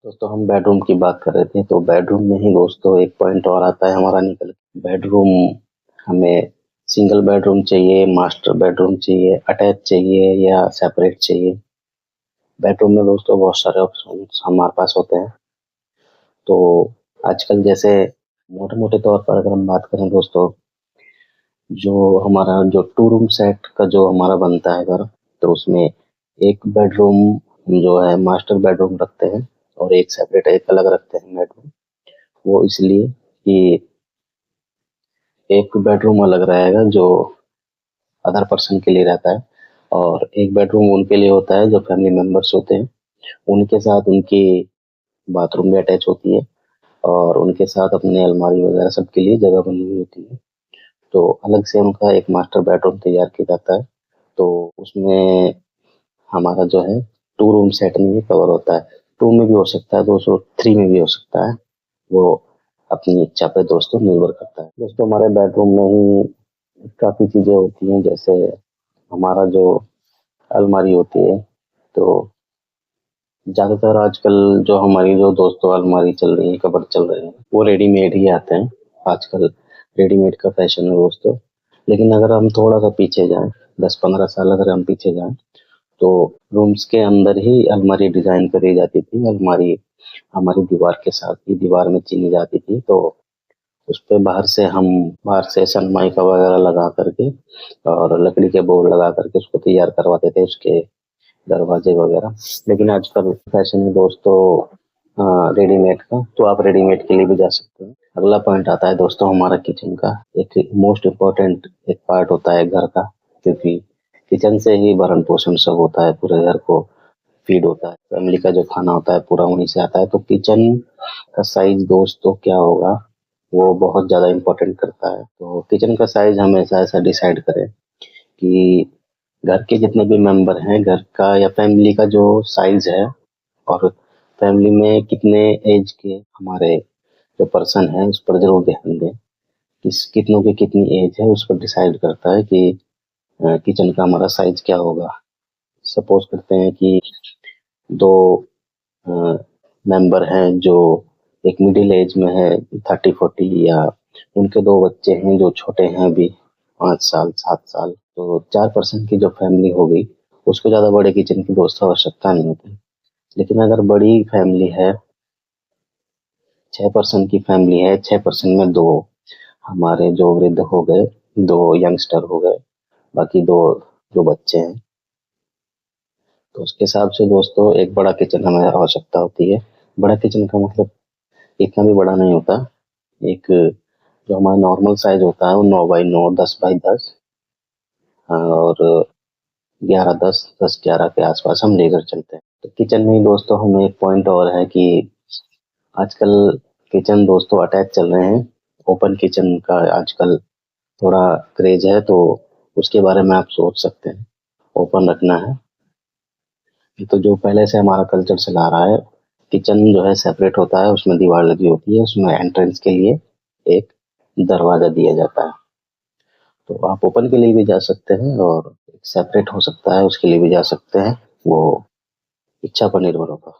दोस्तों हम बेडरूम की बात कर रहे थे, तो बेडरूम में ही दोस्तों एक पॉइंट और आता है हमारा निकल बेडरूम। हमें सिंगल बेडरूम चाहिए, मास्टर बेडरूम चाहिए, अटैच चाहिए या सेपरेट चाहिए। बेडरूम में दोस्तों बहुत सारे ऑप्शन हमारे पास होते हैं। तो आजकल जैसे मोटे मोटे तौर पर अगर हम बात करें दोस्तों, जो हमारा जो टू रूम सेट का जो हमारा बनता है घर, तो उसमें एक बेडरूम जो है मास्टर बेडरूम रखते हैं और एक सेपरेट एक अलग रखते हैं बेडरूम। वो इसलिए कि एक बेडरूम अलग रहेगा जो अदर पर्सन के लिए रहता है, और एक बेडरूम उनके लिए होता है जो फैमिली मेंबर्स होते हैं। उनके साथ उनकी बाथरूम भी अटैच होती है और उनके साथ अपने अलमारी वगैरह सबके लिए जगह बनी हुई होती है। तो अलग से उनका एक मास्टर बेडरूम तैयार किया जाता है। तो उसमें हमारा जो है टू रूम सेट में ही कवर होता है। टू में भी हो सकता है दोस्तों, थ्री में भी हो सकता है। वो अपनी इच्छा पे दोस्तों निर्भर करता है। दोस्तों हमारे बेडरूम में ही काफ़ी चीज़ें होती हैं, जैसे हमारा जो अलमारी होती है, तो ज़्यादातर आजकल जो हमारी जो दोस्तों अलमारी चल रही है, कबर्ड चल रहे हैं, वो रेडीमेड ही आते हैं। आजकल रेडीमेड का फैशन है दोस्तों। लेकिन अगर हम थोड़ा सा पीछे जाएं, 10-15 साल अगर हम पीछे जाएं, तो रूम्स के अंदर ही अलमारी डिज़ाइन करी जाती थी। अलमारी हमारी दीवार के साथ ही दीवार में चीनी जाती थी। तो उस पे बाहर से सनमाइका वगैरह लगा करके और लकड़ी के बोर्ड लगा करके उसको तैयार करवाते थे, उसके दरवाजे वगैरह। लेकिन आजकल फैशन है दोस्तों रेडीमेड का, तो आप रेडीमेड के लिए भी जा सकते हैं। अगला पॉइंट आता है दोस्तों हमारा किचन का। एक मोस्ट इम्पोर्टेंट एक पार्ट होता है घर का, क्योंकि किचन से ही भरण पोषण सब होता है, पूरे घर को फीड होता है। फैमिली का जो खाना होता है पूरा वहीं से आता है। तो किचन का साइज दोस्तों क्या होगा, वो बहुत ज़्यादा इम्पोर्टेंट करता है। तो किचन का साइज हमेशा ऐसा डिसाइड करें कि घर के जितने भी मेंबर हैं, घर का या फैमिली का जो साइज है, और फैमिली में कितने एज के हमारे जो पर्सन है उस पर जरूर ध्यान दें। कितनों की कितनी एज है उस पर डिसाइड करता है कि किचन का हमारा साइज क्या होगा। सपोज करते हैं कि दो मेंबर हैं जो एक मिडिल एज में है, 30-40, या उनके दो बच्चे हैं जो छोटे हैं अभी, 5 साल 7 साल। तो 4 पर्सन की जो फैमिली होगी, उसको ज़्यादा बड़े किचन की दोस्त आवश्यकता नहीं होती। लेकिन अगर बड़ी फैमिली है, 6 पर्सन की फैमिली है, 6 पर्सन में दो हमारे जो वृद्ध हो गए, दो यंगस्टर हो गए, बाकी दो जो बच्चे हैं, तो उसके हिसाब से दोस्तों एक बड़ा किचन हमें आवश्यकता होती है। बड़ा किचन का मतलब इतना भी बड़ा नहीं होता। एक जो हमारा नॉर्मल साइज होता है वो 9x9, 10x10, और 11-10, 10-11 के आसपास हम लेकर चलते हैं। तो किचन में ही दोस्तों हमें एक पॉइंट और है कि आजकल किचन दोस्तों अटैच चल रहे हैं। ओपन किचन का आजकल थोड़ा क्रेज है, तो उसके बारे में आप सोच सकते हैं, ओपन रखना है। तो जो पहले से हमारा कल्चर चला रहा है, किचन जो है सेपरेट होता है, उसमें दीवार लगी होती है, उसमें एंट्रेंस के लिए एक दरवाजा दिया जाता है। तो आप ओपन के लिए भी जा सकते हैं और सेपरेट हो सकता है उसके लिए भी जा सकते हैं, वो इच्छा पर निर्भर होगा।